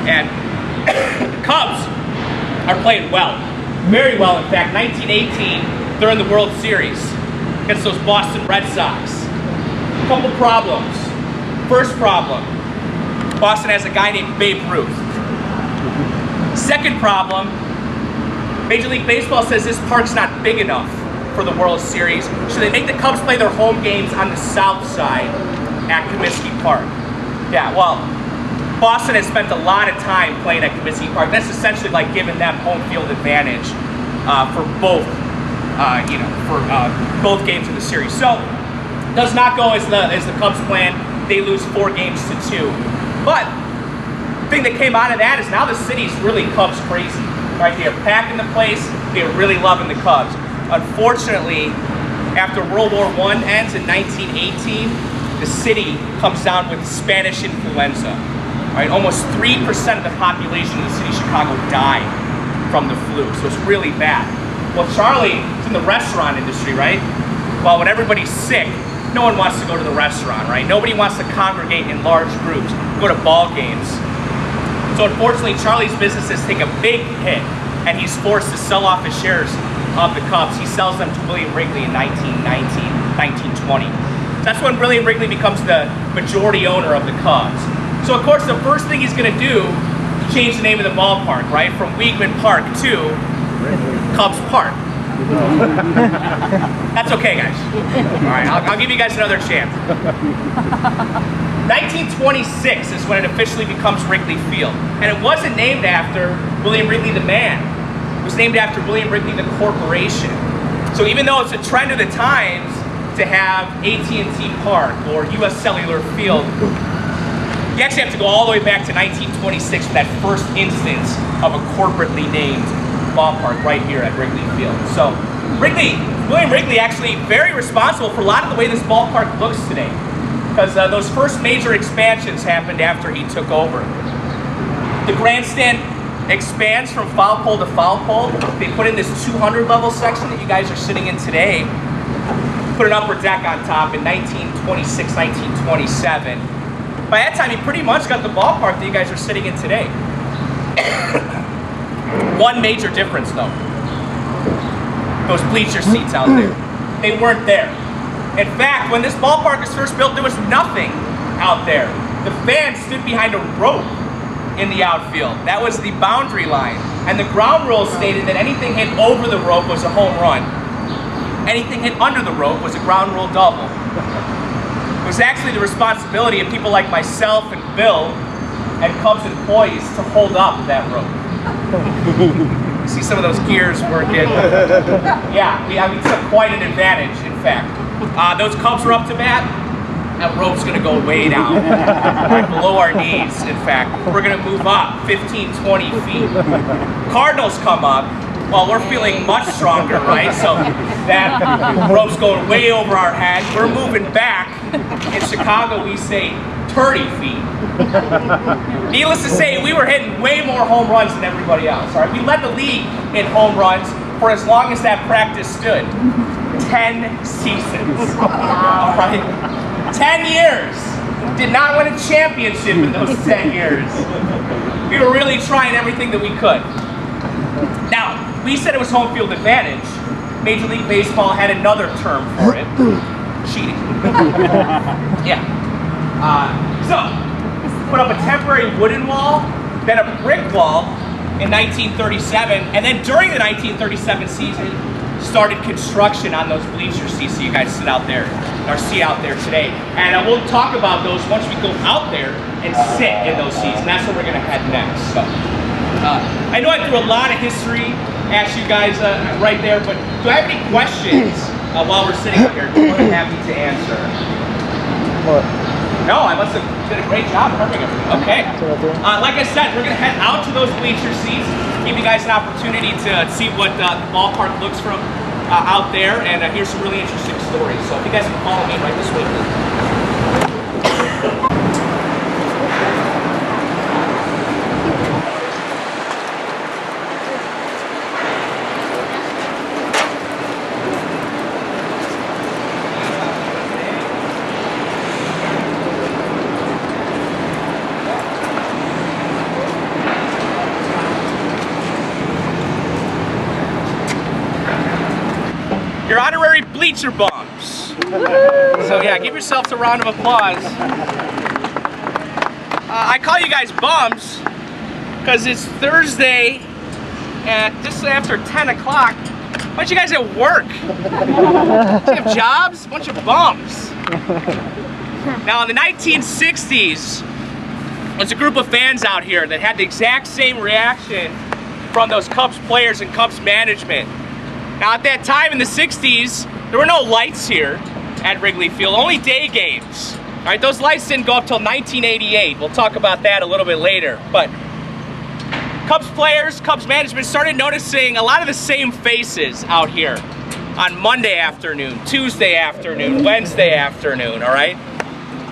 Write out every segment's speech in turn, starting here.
And the Cubs are playing well, very well. In fact, 1918, they're in the World Series against those Boston Red Sox. A couple problems. First problem, Boston has a guy named Babe Ruth. Second problem, Major League Baseball says this park's not big enough for the World Series, so they make the Cubs play their home games on the south side at Comiskey Park. Yeah, well, Boston has spent a lot of time playing at Comiskey Park. That's essentially like giving them home field advantage for both, both games of the series. So, does not go as the Cubs plan. They lose 4 games to 2. But the thing that came out of that is now the city's really Cubs crazy. Right, they are packing the place. They are really loving the Cubs. Unfortunately, after World War I ends in 1918, the city comes down with Spanish influenza. Right, almost 3% of the population of the city of Chicago died from the flu, so it's really bad. Well, Charlie is in the restaurant industry, right? Well, when everybody's sick, no one wants to go to the restaurant, right? Nobody wants to congregate in large groups, go to ball games. So unfortunately, Charlie's businesses take a big hit, and he's forced to sell off his shares of the Cubs. He sells them to William Wrigley in 1920. That's when William Wrigley becomes the majority owner of the Cubs. So of course, the first thing he's going to do is change the name of the ballpark, right? From Weigman Park to Cubs Park. That's okay, guys. All right, I'll give you guys another chance. 1926 is when it officially becomes Wrigley Field. And it wasn't named after William Wrigley the man. It was named after William Wrigley the corporation. So even though it's a trend of the times to have AT&T Park or US Cellular Field, you actually have to go all the way back to 1926 for that first instance of a corporately named ballpark right here at Wrigley Field. So William Wrigley actually very responsible for a lot of the way this ballpark looks today, because those first major expansions happened after he took over. The grandstand expands from foul pole to foul pole. They put in this 200 level section that you guys are sitting in today, put an upper deck on top in 1926, 1927. By that time, he pretty much got the ballpark that you guys are sitting in today. One major difference though, those bleacher seats out there, they weren't there. In fact, when this ballpark was first built, there was nothing out there. The fans stood behind a rope in the outfield. That was the boundary line. And the ground rules stated that anything hit over the rope was a home run. Anything hit under the rope was a ground rule double. It was actually the responsibility of people like myself and Bill and Cubs employees to hold up that rope. You see some of those gears working. Yeah, we took quite an advantage, in fact. Those Cubs were up to bat. That rope's gonna go way down, right below our knees, in fact. We're gonna move up 15, 20 feet. Cardinals come up. Well, we're feeling much stronger, right? So that rope's going way over our heads. We're moving back. In Chicago, we say 30 feet. Needless to say, we were hitting way more home runs than everybody else. All right, we led the league in home runs for as long as that practice stood. 10 seasons. All right, 10 years. Did not win a championship in those 10 years. We were really trying everything that we could. Now, we said it was home field advantage. Major League Baseball had another term for it. Cheating. Yeah. So, put up a temporary wooden wall, then a brick wall in 1937, and then during the 1937 season, started construction on those bleacher seats that you guys sit out there, or see out there today. And we'll talk about those once we go out there and sit in those seats, and that's where we're gonna head next. So, I know I threw a lot of history at you guys right there, but do I have any questions while we're sitting up here? I'm happy to answer. What? No, I must have did a great job covering everything. Okay. Like I said, we're going to head out to those bleacher seats, give you guys an opportunity to see what the ballpark looks from out there, and hear some really interesting stories. So if you guys can follow me right this way, please. your honorary bleacher bums. So yeah, give yourselves a round of applause. I call you guys bums because it's Thursday at just after 10 o'clock. A bunch of you guys at work. You have jobs? A bunch of bums. Now in the 1960s, there's a group of fans out here that had the exact same reaction from those Cubs players and Cubs management. Now at that time in the 60s, there were no lights here at Wrigley Field, only day games. All right, those lights didn't go up till 1988. We'll talk about that a little bit later. But Cubs players, Cubs management started noticing a lot of the same faces out here on Monday afternoon, Tuesday afternoon, Wednesday afternoon, all right?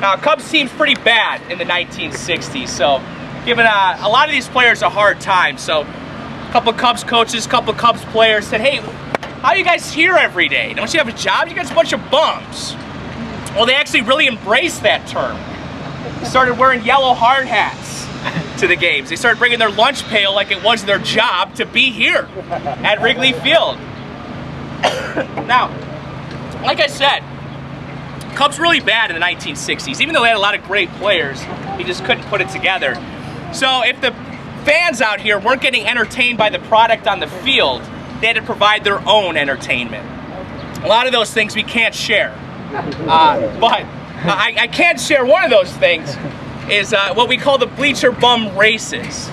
Now, Cubs team's pretty bad in the 1960s, so giving a lot of these players a hard time. So a couple of Cubs coaches, a couple of Cubs players said, hey, how are you guys here every day? Don't you have a job? You guys are a bunch of bums. Well, they actually really embraced that term. They started wearing yellow hard hats to the games. They started bringing their lunch pail like it was their job to be here at Wrigley Field. Now, like I said, Cubs really bad in the 1960s. Even though they had a lot of great players, he just couldn't put it together. So if the fans out here weren't getting entertained by the product on the field, they had to provide their own entertainment. A lot of those things we can't share. But I can share one of those things is what we call the bleacher bum races.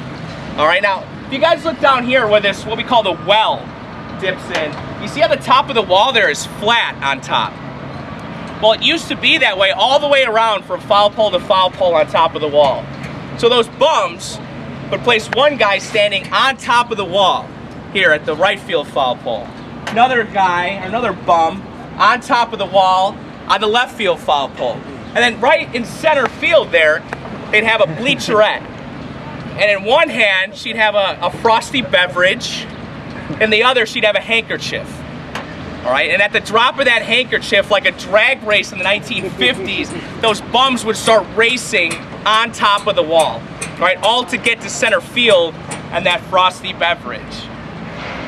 All right, now, if you guys look down here where this, what we call the well dips in, you see how the top of the wall there is flat on top. Well, it used to be that way all the way around from foul pole to foul pole on top of the wall. So those bums would place one guy standing on top of the wall here at the right field foul pole. Another guy, or another bum, on top of the wall on the left field foul pole. And then right in center field there, they'd have a bleacherette. And in one hand, she'd have a frosty beverage. In the other, she'd have a handkerchief. All right, and at the drop of that handkerchief, like a drag race in the 1950s, those bums would start racing on top of the wall, all right, all to get to center field and that frosty beverage.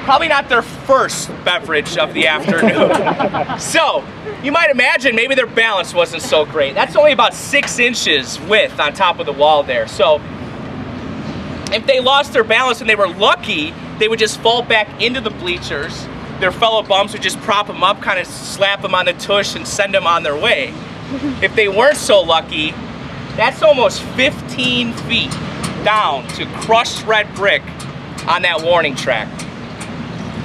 Probably not their first beverage of the afternoon. So, you might imagine maybe their balance wasn't so great. That's only about 6 inches width on top of the wall there. So, if they lost their balance and they were lucky, they would just fall back into the bleachers. Their fellow bums would just prop them up, kind of slap them on the tush and send them on their way. If they weren't so lucky, that's almost 15 feet down to crushed red brick on that warning track.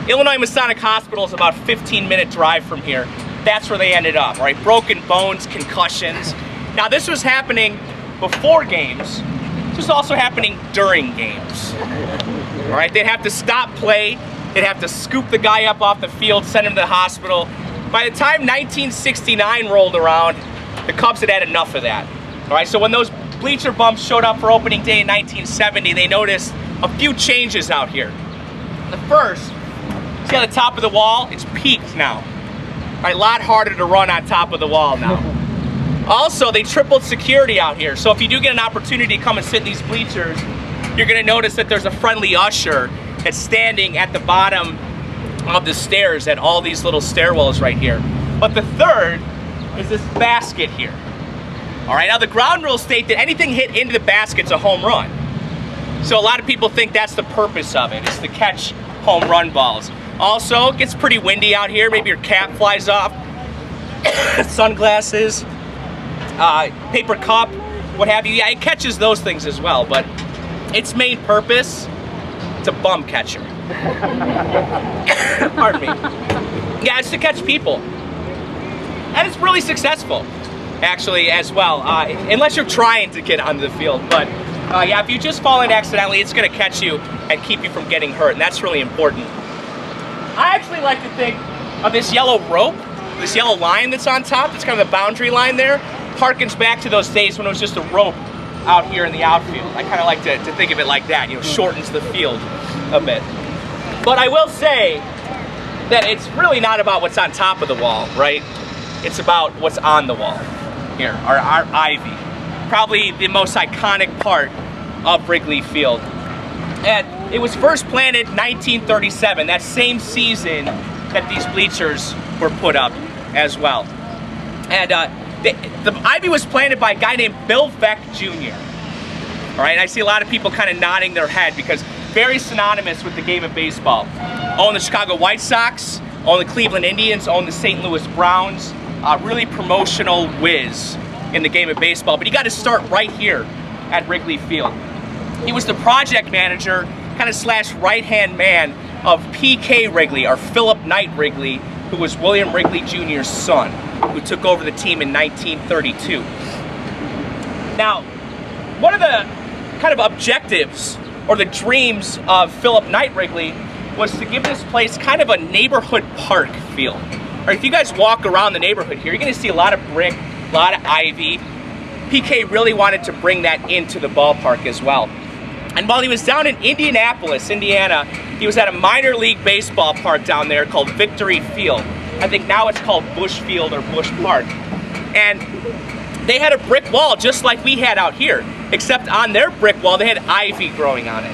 Illinois Masonic Hospital is about a 15-minute drive from here. That's where they ended up, right? Broken bones, concussions. Now, this was happening before games. This was also happening during games. All right, they'd have to stop play. They'd have to scoop the guy up off the field, send him to the hospital. By the time 1969 rolled around, the Cubs had had enough of that. All right, so when those bleacher bumps showed up for opening day in 1970, they noticed a few changes out here. The first, see how the top of the wall? It's peaked now. All right, a lot harder to run on top of the wall now. Also, they tripled security out here. So if you do get an opportunity to come and sit in these bleachers, you're gonna notice that there's a friendly usher that's standing at the bottom of the stairs at all these little stairwells right here. But the third is this basket here. All right, now the ground rules state that anything hit into the basket's a home run. So a lot of people think that's the purpose of it, is to catch home run balls. Also, it gets pretty windy out here. Maybe your cap flies off. Sunglasses, paper cup, what have you. Yeah, it catches those things as well, but its main purpose, it's a bum catcher. Pardon me. Yeah, it's to catch people. And it's really successful, actually, as well, unless you're trying to get onto the field. But yeah, if you just fall in accidentally, it's going to catch you and keep you from getting hurt, and that's really important. I actually like to think of this yellow rope, this yellow line that's on top, that's kind of the boundary line there, harkens back to those days when it was just a rope out here in the outfield. I kind of like to think of it like that, you know, shortens the field a bit. But I will say that it's really not about what's on top of the wall, right? It's about what's on the wall here, our ivy. Probably the most iconic part of Wrigley Field. And it was first planted in 1937, that same season that these bleachers were put up as well. And the ivy was planted by a guy named Bill Veck Jr. All right, and I see a lot of people kind of nodding their head because very synonymous with the game of baseball. Owned the Chicago White Sox, owned the Cleveland Indians, owned the St. Louis Browns. Really promotional whiz in the game of baseball, but he got to start right here at Wrigley Field. He was the project manager, kind of slash right-hand man of P.K. Wrigley, or Philip Knight Wrigley, who was William Wrigley Jr.'s son, who took over the team in 1932. Now, one of the kind of objectives or the dreams of Philip Knight Wrigley was to give this place kind of a neighborhood park feel. Or if you guys walk around the neighborhood here, you're going to see a lot of brick, a lot of ivy. PK really wanted to bring that into the ballpark as well. And while he was down in Indianapolis, Indiana, he was at a minor league baseball park down there called Victory Field. I think now it's called Bush Field or Bush Park. And they had a brick wall just like we had out here, except on their brick wall they had ivy growing on it.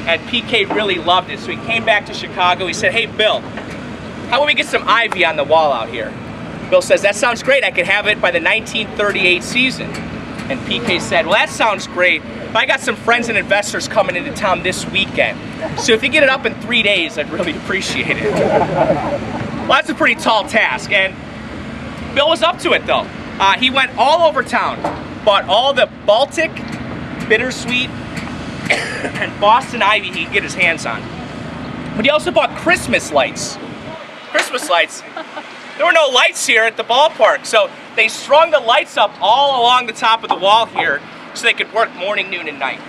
And PK really loved it, so he came back to Chicago. He said, "Hey Bill, how about we get some ivy on the wall out here?" Bill says, "That sounds great. I could have it by the 1938 season." And PK said, "Well, that sounds great, but I got some friends and investors coming into town this weekend. So if you get it up in 3 days, I'd really appreciate it." Well, that's a pretty tall task, and Bill was up to it though. He went all over town, bought all the Baltic, bittersweet, and Boston ivy he could get his hands on. But he also bought Christmas lights. Christmas lights. There were no lights here at the ballpark, so they strung the lights up all along the top of the wall here so they could work morning, noon, and night.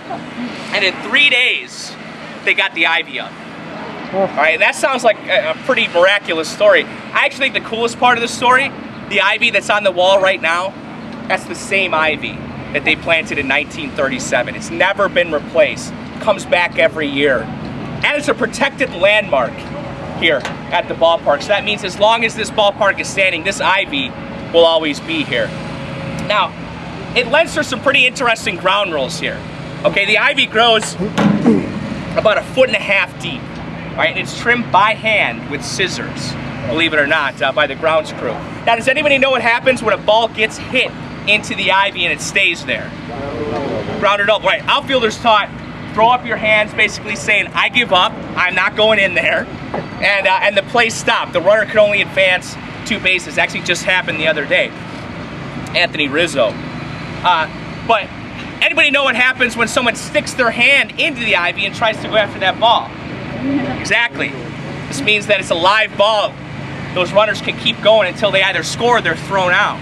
And in 3 days, they got the ivy up. All right, that sounds like a pretty miraculous story. I actually think the coolest part of the story, the ivy that's on the wall right now, that's the same ivy that they planted in 1937. It's never been replaced. Comes back every year. And it's a protected landmark here at the ballpark. So that means as long as this ballpark is standing, this ivy will always be here. Now, it lends for some pretty interesting ground rules here. Okay, the ivy grows about 1.5 feet deep, right? And it's trimmed by hand with scissors, believe it or not, by the grounds crew. Now, does anybody know what happens when a ball gets hit into the ivy and it stays there? Grounded up, right? Outfielders taught, throw up your hands, basically saying, "I give up, I'm not going in there." And the play stopped. The runner could only advance 2 bases. Actually just happened the other day. Anthony Rizzo. But anybody know what happens when someone sticks their hand into the ivy and tries to go after that ball? Exactly. This means that it's a live ball. Those runners can keep going until they either score or they're thrown out.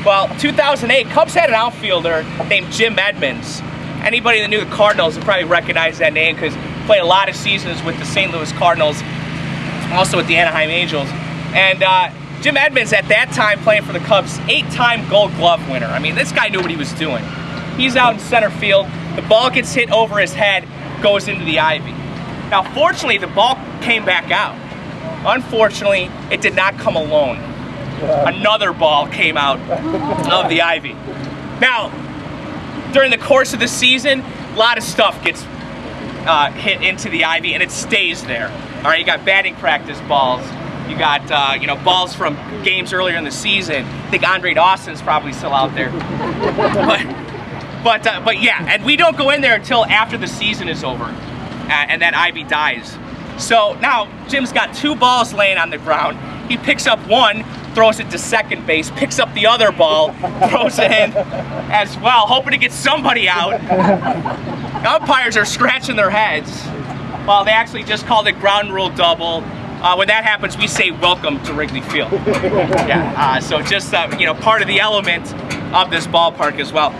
Well, 2008, Cubs had an outfielder named Jim Edmonds. Anybody that knew the Cardinals would probably recognize that name because he played a lot of seasons with the St. Louis Cardinals, also with the Anaheim Angels. And Jim Edmonds, at that time playing for the Cubs, 8-time Gold Glove winner. I mean, this guy knew what he was doing. He's out in center field. The ball gets hit over his head, goes into the ivy. Now, fortunately, the ball came back out. Unfortunately, it did not come alone. Another ball came out of the ivy. Now, during the course of the season, a lot of stuff gets hit into the ivy and it stays there. All right, you got batting practice balls. You got balls from games earlier in the season. I think Andre Dawson's probably still out there. But yeah, and we don't go in there until after the season is over, and that ivy dies. So now Jim's got 2 balls laying on the ground. He picks up one, throws it to second base, picks up the other ball, throws it in as well, hoping to get somebody out. The umpires are scratching their heads. Well, they actually just called it ground rule double. When that happens, we say welcome to Wrigley Field. Yeah, so just part of the element of this ballpark as well.